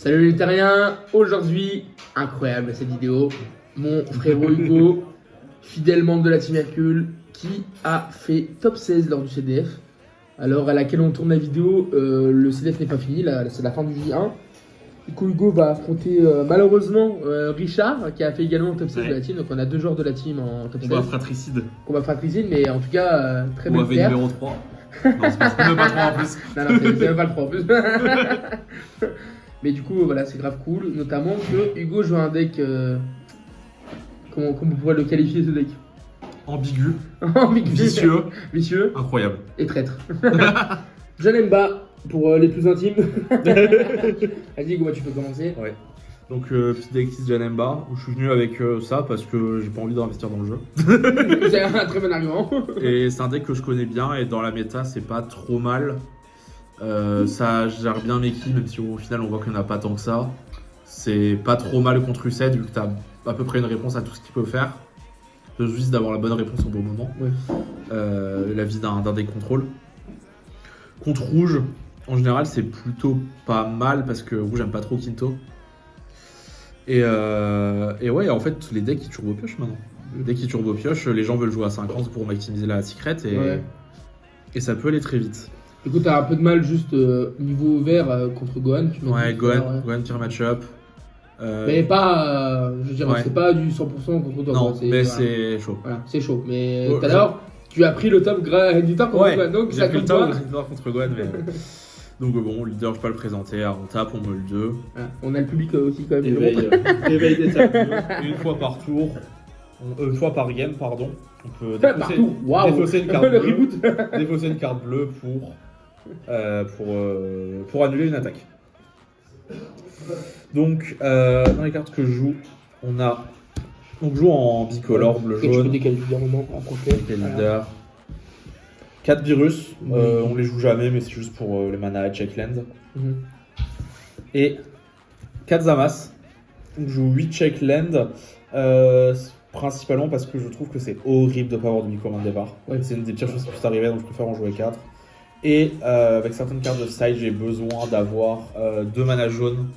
Salut les terriens, aujourd'hui, incroyable cette vidéo, mon frérot Hugo, fidèle membre de la Team Hercule, qui a fait top 16 lors du CDF. Alors à laquelle on tourne la vidéo, le CDF n'est pas fini, c'est la fin du J1. Du coup Hugo va affronter malheureusement Richard, qui a fait également top 16 de la team, donc on a deux joueurs de la team en top 16. Combat fratricide. Combat fratricide, mais en tout cas, très belle Combat paire. numéro 3. Non, c'est même pas 3 en plus. Non, c'est même pas le 3 en plus. Mais du coup, voilà, c'est grave cool. Notamment que Hugo joue un deck. Comment on pourrait le qualifier ce deck? Ambigu, Ambigu. vicieux, Vicieux incroyable. et traître. Je n'aime pas pour les plus intimes. Vas-y, Hugo, tu peux commencer. Ouais. Donc, petit deck Janemba, où je suis venu avec ça parce que j'ai pas envie d'investir dans le jeu. C'est un très bon argument. Et c'est un deck que je connais bien et dans la méta, c'est pas trop mal. Ça gère bien mes kills, même si au final on voit qu'il n'y en a pas tant que ça. C'est pas trop mal contre U7 vu que t'as à peu près une réponse à tout ce qu'il peut faire. Juste d'avoir la bonne réponse au bon moment. Oui. La vie d'un deck contrôle. Contre rouge, en général, c'est plutôt pas mal parce que rouge j'aime pas trop Quinto. Et ouais, en fait, les decks ils turbo pioche maintenant. Les decks qui turbo pioche, les gens veulent jouer à 50 pour maximiser la secret et ça peut aller très vite. Du coup, t'as un peu de mal juste niveau vert contre Gohan. Ouais, Gohan, pire match-up. Mais pas, je veux dire, Ouais. c'est pas du 100% contre toi. Non, quoi, mais voilà. c'est chaud. Voilà, c'est chaud. Mais Oh, tout à l'heure, tu as pris le top du temps contre Gohan. Donc, j'ai ça pris le compte temps pas. contre Gohan. Mais... Donc bon, leader, je peux pas le présenter. On tape, on me le 2. Voilà. On a le public aussi quand même. Éveil des tables. Une fois par tour. Une fois par game, pardon. On peut Partout. Waouh. défausser une carte Le bleue. reboot. Défausser une carte bleue pour annuler une attaque. Donc, dans les cartes que je joue, on joue en bicolore, bleu Et tu peux jaune, décaler du moment en complet. leader. 4 virus, on les joue jamais, mais c'est juste pour les mana checkland. Mhm. Et 4 Zamas. Donc, je joue 8 checkland, principalement parce que je trouve que c'est horrible de ne pas avoir de micro-main de départ. Ouais. C'est une des pires choses qui puissent arriver, donc je préfère en jouer 4. Et avec certaines cartes de side, j'ai besoin d'avoir 2 mana jaunes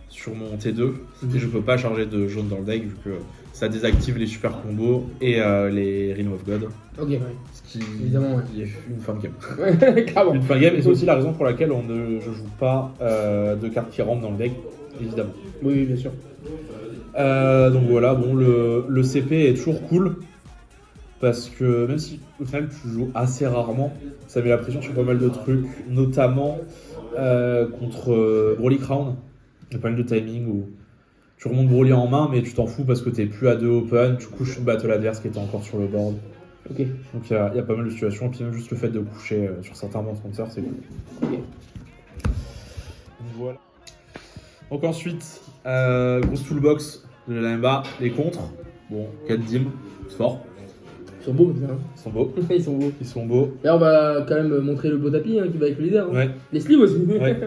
sur mon T2. Et je peux pas charger de jaune dans le deck vu que ça désactive les super combos et les Rhino of God. Ok, ouais. Ce qui Évidemment, ouais. est une fin de game. Ouais, clairement. Une fin de game, et c'est aussi la raison pour laquelle je joue pas de cartes qui rentrent dans le deck, évidemment. Oui, bien sûr. Donc voilà, bon, le CP est toujours cool. Parce que même si au final tu joues assez rarement, ça met la pression sur pas mal de trucs, notamment contre Broly Crown. Il y a pas mal de timing où tu remontes Broly en main, mais tu t'en fous parce que t'es plus à 2 open, tu couches une battle adverse qui était encore sur le board. Ok. Donc il y a pas mal de situations, et puis même juste le fait de coucher sur certains bons sponsors, c'est cool. Ok. Donc voilà. Donc ensuite, grosse toolbox de la LMBA, les contres. Bon, 4 dim, c'est fort. Ils sont beaux, ça. Ils sont beaux. Ils sont beaux. Ils sont beaux. Là, on va quand même montrer le beau tapis qui va avec le leader. Hein. Ouais. Les sleeves aussi. Ouais.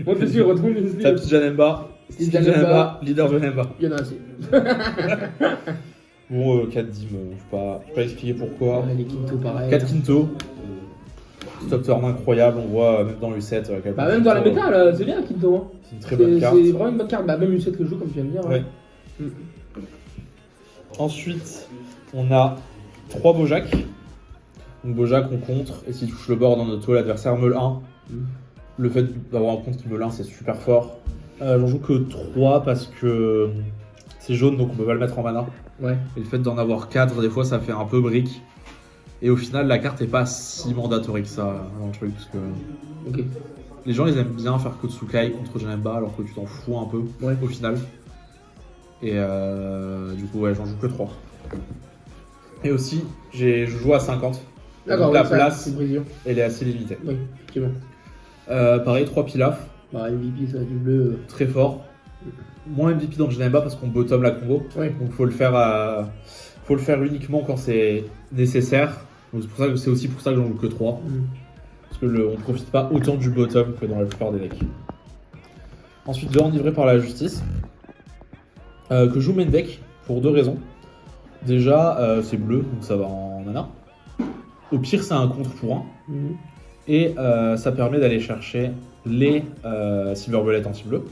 Montre dessus, retrouve les Ta sleeves. petite Janemba. Steve Janemba. Leader Janemba. Il y en a assez. Bon, 4 dim, je vais pas expliquer pourquoi. Ouais, les Quinto, pareil. 4 Quinto. Stop turn incroyable, on voit même dans U7. Bah, même dans la méta, là, c'est bien Quinto. Hein. C'est une très bonne carte. C'est vraiment une bonne carte. Bah, même U7 que je joue, comme tu viens de dire. Ouais. Ensuite, on a 3 Bojack. Donc Bojack, on contre, et s'il touche le board en auto, l'adversaire meule 1. Le fait d'avoir un contre qui meule 1, c'est super fort. J'en joue que 3 parce que c'est jaune, donc on peut pas le mettre en mana. Ouais. Et le fait d'en avoir 4, des fois, ça fait un peu brique. Et au final, la carte est pas si mandatory que ça dans le truc, parce que Ok. les gens, ils aiment bien faire Kotsukai contre Janemba, alors que tu t'en fous un peu, Ouais. au final. Et du coup, ouais, j'en joue que 3. Et aussi, je joue à 50. D'accord, Donc la ouais, ça, place, c'est brisure. elle est assez limitée. Oui, effectivement. Pareil, 3 Pilaf, Bah, MVP, ça, du bleu. très fort. Moins MVP dans Janemba parce qu'on bottom la combo. Ouais. Donc faut le faire uniquement quand c'est nécessaire. Donc c'est aussi pour ça que j'en joue que 3. Parce que on profite pas autant du bottom que dans la plupart des decks. Ensuite, 2 enivrés par la justice. Que je joue main deck pour 2 raisons. Déjà, c'est bleu, donc ça va en mana. Au pire, c'est un contre pour 1. Et ça permet d'aller chercher les Silver Bullet anti-bleu.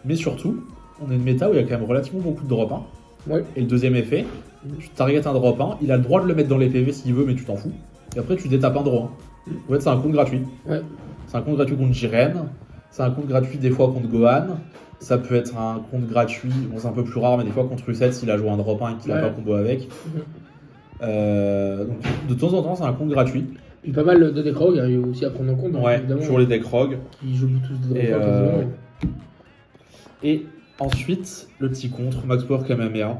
Mais surtout, on a une méta où il y a quand même relativement beaucoup de drop 1. Ouais. Et le deuxième effet, tu targetes un drop 1, il a le droit de le mettre dans les PV s'il veut, mais tu t'en fous. Et après, tu détapes un draw 1. En fait, c'est un compte gratuit. Ouais. C'est un compte gratuit contre Jiren. C'est un compte gratuit des fois contre Gohan. Ça peut être un compte gratuit, bon, c'est un peu plus rare, mais des fois contre Ruset s'il a joué un drop 1 et qu'il n'a pas combo avec. Donc, de temps en temps, c'est un compte gratuit. Il y a pas mal de decks rogue, il y a aussi à prendre en compte. Ouais, évidemment, sur les decks rogue. qui jouent tous des Et, drop 1 quasiment. Et ensuite, le petit contre, Max Power Kamehameha.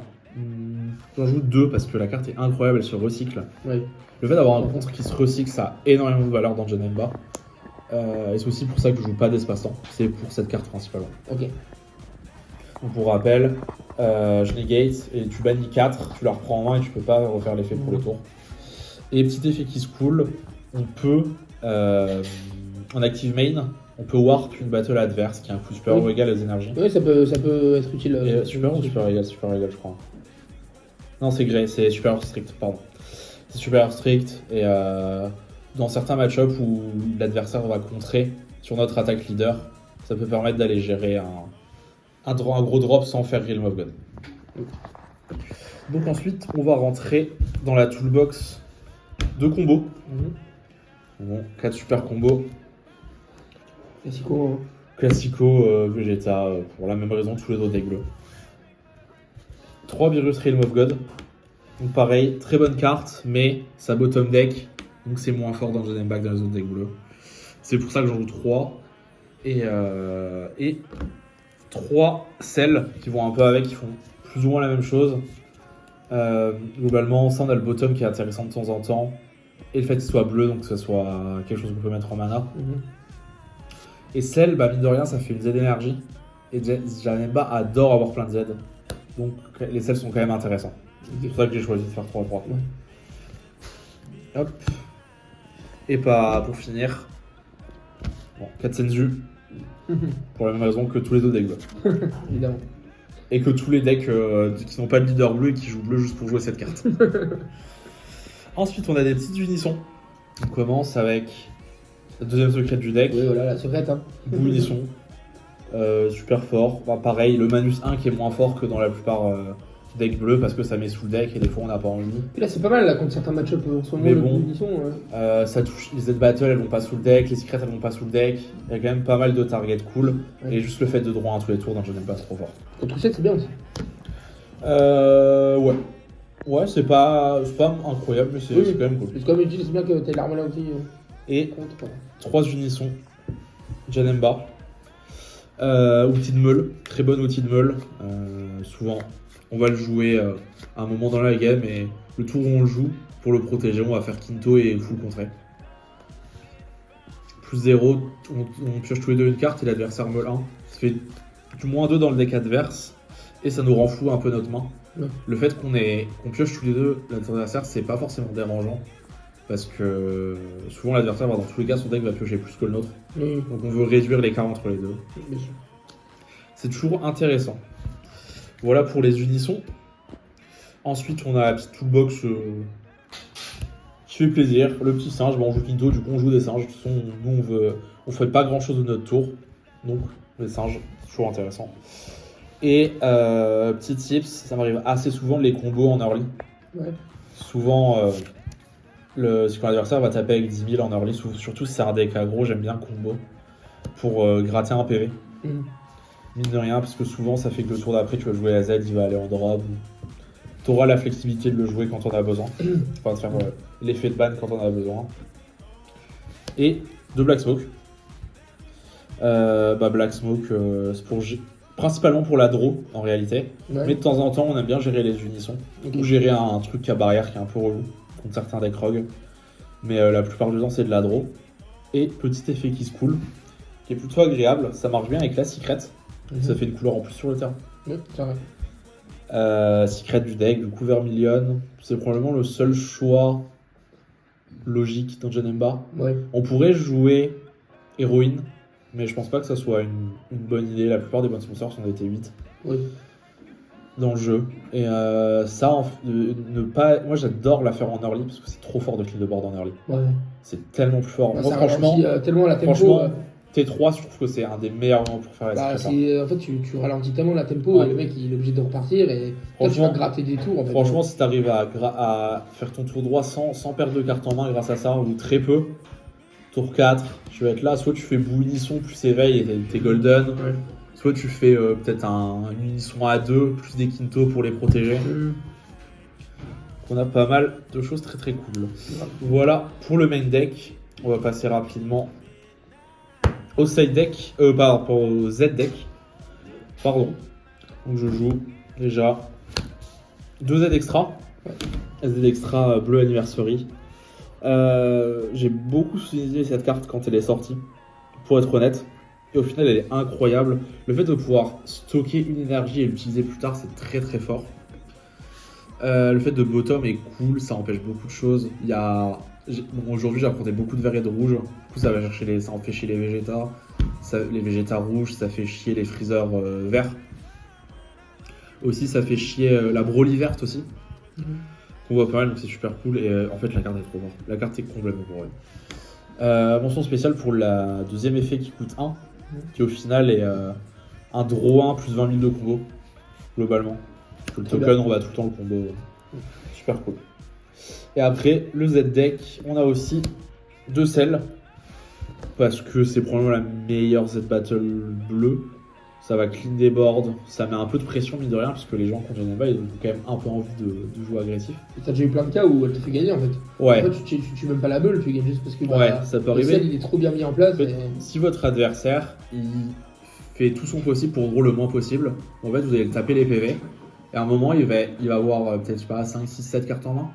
J'en joue 2 parce que la carte est incroyable, elle se recycle. Ouais. Le fait d'avoir un contre qui se recycle, ça a énormément de valeur dans Janemba. Et c'est aussi pour ça que je joue pas d'espace-temps. C'est pour cette carte principalement. Ok. Donc pour rappel, je negate et tu bannis 4, tu la reprends en main et tu peux pas refaire l'effet pour le tour. Et petit effet qui se cool, on peut, en active main, on peut warp une battle adverse qui a un coût supérieur ou égal aux énergies. Oui, ça peut être utile. Et supérieur ou supérieur égal, je crois. Non, c'est grey, c'est supérieur strict, pardon. C'est supérieur strict et dans certains match-ups où l'adversaire va contrer sur notre attaque leader, ça peut permettre d'aller gérer un gros drop sans faire Realm of God. Donc ensuite, on va rentrer dans la toolbox de combos. Bon, 4 super combos. Classico, Vegeta, pour la même raison que tous les autres decks bleus. 3 virus Realm of God. Donc pareil, très bonne carte, mais ça bottom deck, donc c'est moins fort dans le deuxième back dans les autres decks bleus. C'est pour ça que j'en joue 3. Et 3 celles qui vont un peu avec, qui font plus ou moins la même chose. Globalement, ça on a le bottom qui est intéressant de temps en temps. Et le fait qu'il soit bleu, donc que ce soit quelque chose qu'on peut mettre en mana. Et celle, mine de rien, ça fait une Z énergie. Et Janemba adore avoir plein de Z. Donc les celles sont quand même intéressants. C'est pour ça que j'ai choisi de faire 3-3. Hop. Et pour finir, bon, 4 Senzu. Pour la même raison que tous les autres decks bleus. Évidemment. Et que tous les decks qui n'ont pas de leader bleu et qui jouent bleu juste pour jouer cette carte. Ensuite, on a des petites unissons. On commence avec la deuxième secrète du deck. Oui, voilà, la secrète. Bout unisson. Super fort. Bah, pareil, le Manus 1 qui est moins fort que dans la plupart decks bleus parce que ça met sous le deck et des fois on n'a pas envie. Et là, c'est pas mal là contre certains match-ups en ce moment. Mais bon, unisson, ça touche les Z-Battle, elles vont pas sous le deck, les secrètes elles vont pas sous le deck. Il y a quand même pas mal de targets cool. Et juste le fait de droit à tous les tours, je n'aime pas, c'est trop fort. Contre 7, c'est bien aussi. Ouais. Ouais, c'est pas incroyable, mais c'est quand même cool. C'est quand même utile, c'est bien que t'aies l'arme là aussi. Et 3 unissons. Janemba. Outil de meule, très bon outil de meule. Souvent, on va le jouer à un moment dans la game et le tour où on le joue, pour le protéger, on va faire Quinto et full contré. Plus 0, on pioche tous les deux une carte et l'adversaire meule 1. Ça fait du moins 2 dans le deck adverse et ça nous rend fou un peu notre main. Le fait qu'on pioche tous les deux l'adversaire, c'est pas forcément dérangeant. Parce que souvent l'adversaire, dans tous les cas, son deck va piocher plus que le nôtre. Donc on veut réduire l'écart entre les deux. C'est toujours intéressant. Voilà pour les unissons. Ensuite, on a la petite toolbox qui fait plaisir. Le petit singe, on joue Quinto, du coup on joue des singes. De toute façon, nous on fait pas grand chose de notre tour. Donc les singes, c'est toujours intéressant. Et petit tips, ça m'arrive assez souvent de les combos en early. Souvent... si quand l'adversaire va taper avec 10 000 en early, surtout si c'est un deck aggro, j'aime bien combo pour gratter un PV. Mine de rien, parce que souvent ça fait que le tour d'après tu vas jouer la Z, il va aller en drop. Tu auras la flexibilité de le jouer quand on a besoin. Enfin, de faire l'effet de ban quand on a besoin. Et de Black Smoke. Black Smoke, c'est principalement pour la draw en réalité. Mais de temps en temps, on aime bien gérer les unissons. Ou gérer un truc à barrière qui est un peu relou contre certains decks rogue. Mais la plupart du temps, c'est de la draw. Et petit effet qui se coule, qui est plutôt agréable. Ça marche bien avec la secret. Ça fait une couleur en plus sur le terrain. C'est vrai. Secret du deck, du coup Vermilion. C'est probablement le seul choix logique dans Janemba. On pourrait jouer héroïne, mais je pense pas que ça soit une bonne idée. La plupart des bonnes sponsors sont des T8. dans le jeu. Et moi j'adore la faire en early parce que c'est trop fort de clean de board en early. Ouais. C'est tellement plus fort. Bah, Moi ça franchement, ralentit, tellement la tempo. franchement, T3 je trouve que c'est un des meilleurs moments pour faire la Bah, secret. en fait, tu ralentis tellement la tempo Ouais. et le mec il est obligé de repartir et toi, tu vas gratter des tours. En fait. Franchement, si t'arrives à faire ton tour droit sans perdre de carte en main grâce à ça, ou très peu, tour 4, tu vas être là, soit tu fais bouillisson plus éveil et t'es golden, Ouais. soit tu fais peut-être une unisson à 2 plus des quintos pour les protéger. On a pas mal de choses très très cool. Voilà pour le main deck. On va passer rapidement au side deck, au Z deck. Pardon. Donc je joue déjà 2 Z extra. Z extra bleu anniversary. J'ai beaucoup utilisé cette carte quand elle est sortie, pour être honnête. Et au final, elle est incroyable. Le fait de pouvoir stocker une énergie et l'utiliser plus tard, c'est très très fort. Le fait de bottom est cool, ça empêche beaucoup de choses. Aujourd'hui, j'apprenais beaucoup de vert et de rouge. Du coup, ça en fait chier les végétas. Les végétas rouges, ça fait chier les freezers verts. Aussi, ça fait chier la Broly verte aussi. On voit pas mal, donc c'est super cool. Et en fait, la carte est trop forte. La carte est complètement pour elle. Mention spéciale pour la deuxième effet qui coûte 1, qui au final est un draw 1 plus 20 000 de combo, globalement. Le token, on va tout le temps le combo. Super cool. Et après, le Z deck, on a aussi 2 selles. Parce que c'est probablement la meilleure Z battle bleue. Ça va clean des boards, ça met un peu de pression, mine de rien, parce que les gens qui ont Geneva, ils ont quand même un peu envie de jouer agressif. T'as déjà eu plein de cas où elle te fait gagner en fait. Ouais. En fait, tu tues même pas la bulle, tu gagnes juste parce que ça peut le arriver. sel il est trop bien mis en place. Si votre adversaire il fait tout son possible pour draw le moins possible, en fait vous allez le taper les PV. Et à un moment il va avoir peut-être, je sais pas, 5, 6, 7 cartes en main.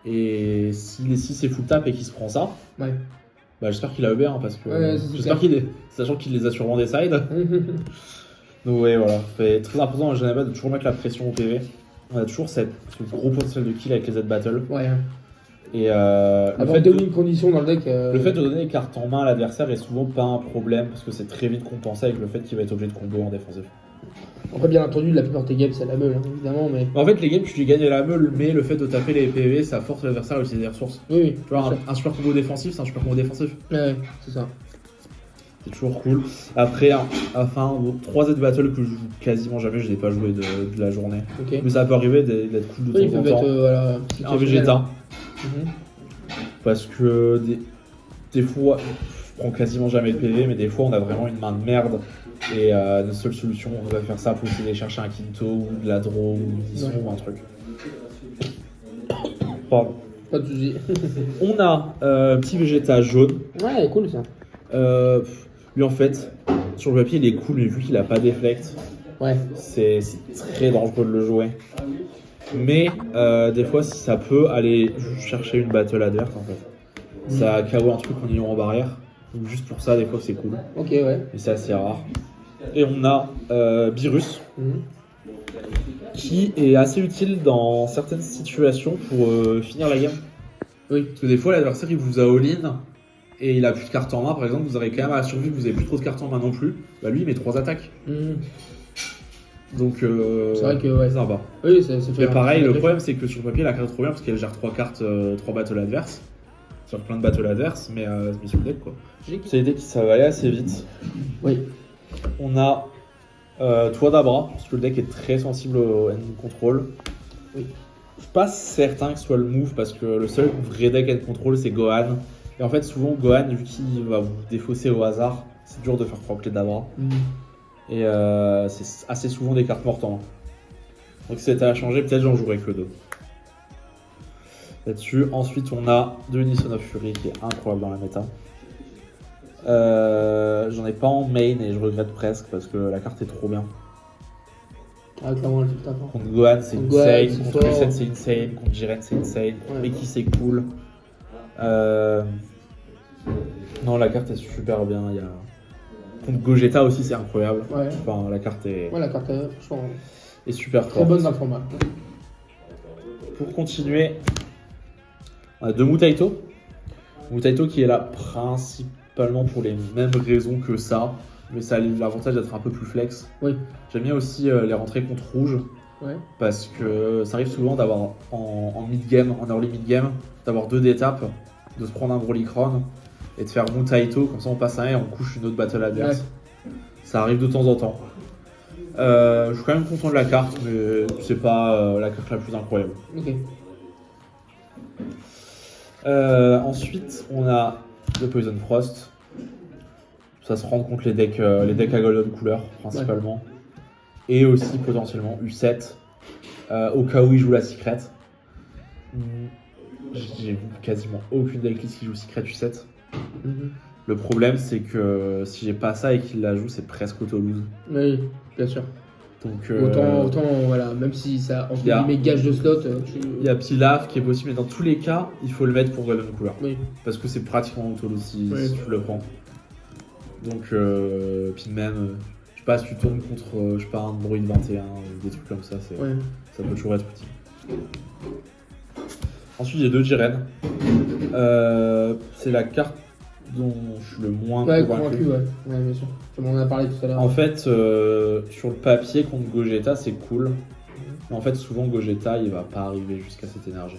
Et si c'est full tap et qu'il se prend ça, ouais. Bah, j'espère qu'il a EB, hein, parce que j'espère sachant qu'il les a sûrement des sides. Donc ouais, voilà, c'est très important en Geneva de toujours mettre la pression au PV. On a toujours ce gros potentiel de kill avec les Z-Battle. Ouais. Et le fait de donner une condition dans le deck. Le fait de donner les cartes en main à l'adversaire est souvent pas un problème, parce que c'est très vite compensé avec le fait qu'il va être obligé de combo en défensif. Après, bien entendu, la plupart des games, c'est la meule, hein, évidemment. Mais... En fait, les games, tu gagnes à la meule, mais le fait de taper les PV, ça force l'adversaire à utiliser des ressources. Oui. Tu vois, un super combo défensif, c'est un super combo défensif. Ouais, c'est ça. C'est toujours cool. Après, enfin, 3 Z Battle que je joue quasiment jamais, je n'ai pas joué de la journée. Okay. Mais ça peut arriver d'être cool de temps en temps. Un Vegeta. Parce que des fois, je prends quasiment jamais le PV, mais des fois, on a vraiment une main de merde. Et notre seule solution, on va faire ça pour essayer de chercher un Quinto ou de la draw ou une Disson ou un truc. Pardon. Pas de soucis. On a un petit Vegeta jaune. Ouais, cool ça. Lui en fait, sur le papier il est cool, mais vu qu'il a pas d'efflect, ouais. c'est très dangereux de le jouer. Mais des fois, si ça peut aller chercher une battle adverse en fait. Ça KO un truc en ayant en barrière. Donc juste pour ça, des fois c'est cool. Ok, ouais. Mais c'est assez rare. Et on a Beerus, qui est assez utile dans certaines situations pour finir la game. Oui. Parce que des fois, l'adversaire il vous a all-in et il a plus de cartes en main. Par exemple, vous avez quand même à la survie que vous avez plus trop de cartes en main non plus. Bah lui, il met 3 attaques. Donc c'est vrai que ouais. Ça va. Oui, ça fait. Mais pareil, le problème c'est que sur le papier, la carte est trop bien parce qu'elle gère 3 cartes, 3 battles adverses. Sur plein de battles adverses, mais sur le deck quoi. C'est des decks qui ça va aller assez vite. Oui. On a Toit d'Abra, parce que le deck est très sensible au end control. Oui. Je suis pas certain que ce soit le move parce que le seul vrai deck end control c'est Gohan. Et en fait, souvent Gohan, vu qu'il va vous défausser au hasard, c'est dur de faire 3 clés d'Abra. Et c'est assez souvent des cartes mortes en main. Donc si c'était à changer, peut-être j'en jouerais que 2. Là-dessus, ensuite on a Unison of Fury qui est incroyable dans la méta. J'en ai pas en main et je regrette presque parce que la carte est trop bien. Ah, clairement, elle fait le contre Gohan c'est insane, contre Ulsen c'est insane, contre Jiren c'est insane, contre Meki c'est cool. Non, la carte est super bien. Contre Gogeta aussi c'est incroyable. Ouais. Enfin, la carte est. Ouais, la carte franchement est super forte. Très bonne dans le format. Pour continuer, on a 2 Mutaito. Mutaito qui est là principalement pour les mêmes raisons que ça. mais ça a l'avantage d'être un peu plus flex. Oui. J'aime bien aussi les rentrées contre rouge, Ouais. parce que ça arrive souvent d'avoir en mid-game, en early mid-game, d'avoir 2 d'étapes, de se prendre un Brolicron et de faire Mutaito, comme ça on passe un et on couche une autre battle adverse. Ouais. Ça arrive de temps en temps. Je suis quand même content de la carte, mais c'est pas la carte la plus incroyable. Ok. Ensuite, on a le Poison Frost. Ça se rend contre les decks à golden couleur, principalement. Et aussi potentiellement U7, au cas où il joue la Secret. J'ai vu quasiment aucune decklist qui joue Secret U7. Mhm. Le problème, c'est que si j'ai pas ça et qu'il la joue, c'est presque auto-lose. Oui, bien sûr. Donc, Autant, voilà, même si ça, entre y a- guillemets, gage de slot, il y a Pilaf qui est possible, mais dans tous les cas, il faut le mettre pour golden couleur. Oui. Parce que c'est pratiquement auto-lose si tu le prends. Donc, puis même, je sais pas, si tu tournes contre, je sais pas, un Android 21 ou des trucs comme ça, Ouais. ça peut toujours être utile. Ensuite, j'ai 2 Jiren. C'est la carte dont je suis le moins convaincu. Ouais, bien sûr. Tu m'en as parlé tout à l'heure. En fait, sur le papier contre Gogeta, c'est cool. Mais en fait, souvent, Gogeta, il va pas arriver jusqu'à cette énergie.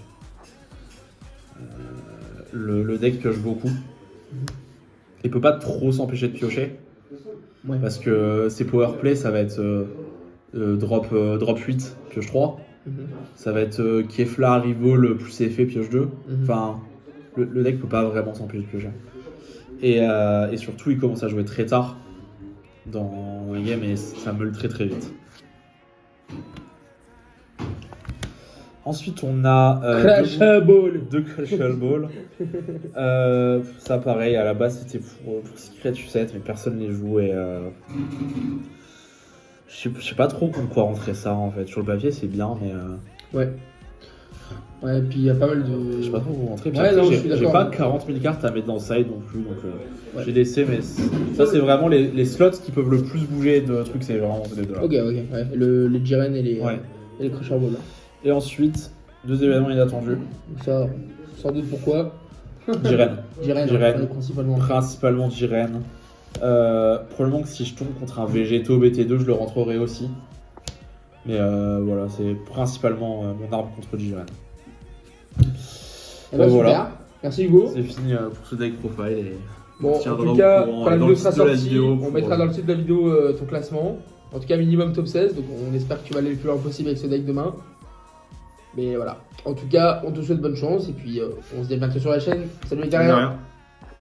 Le deck pioche beaucoup. Il peut pas trop s'empêcher de piocher. Ouais. Parce que ses powerplay, ça va être drop 8, pioche 3. Mhm. Ça va être Kefla, Rivol, plus effet, pioche 2. Mhm. Enfin, le deck peut pas vraiment s'empêcher de piocher. Et surtout, il commence à jouer très tard dans le game et ça meule très très vite. Ensuite, on a Crash Ball. 2 Crash Ball. Ça, pareil, à la base, c'était pour Secret U7, mais personne ne les joue. Et je sais pas trop contre quoi rentrer ça en fait. Sur le papier, c'est bien, mais Ouais. Ouais, et puis il y a pas mal de. je sais pas trop où rentrer. Puis Ouais, après, non, je suis j'ai d'accord. pas 40 000 cartes à mettre dans le side non plus, donc Ouais. j'ai laissé. Mais ça, c'est vraiment les slots qui peuvent le plus bouger de trucs, c'est vraiment ces deux-là. Ok, ouais. Les Jiren et les, Ouais. et les Crusher Ball. Et ensuite, 2 événements inattendus. Donc ça, sans doute pourquoi. Jiren. Jiren, Jiren. principalement. Principalement Jiren. Probablement que si je tombe contre un Végéto BT2, je le rentrerai aussi. Mais voilà, c'est principalement mon arme contre Jiren. Eh ben, Voilà. super. Merci Hugo. C'est fini pour ce deck profile. Et Bon, on en tiendra tout au cas, courant, quand la dans vidéo le sera titre de la sortie, vidéo on pour, mettra dans le titre de la vidéo ton classement. En tout cas, minimum top 16. Donc on espère que tu vas aller le plus loin possible avec ce deck demain. Mais voilà. En tout cas, on te souhaite bonne chance. Et puis on se dit à bientôt sur la chaîne. Salut les De carrières. rien.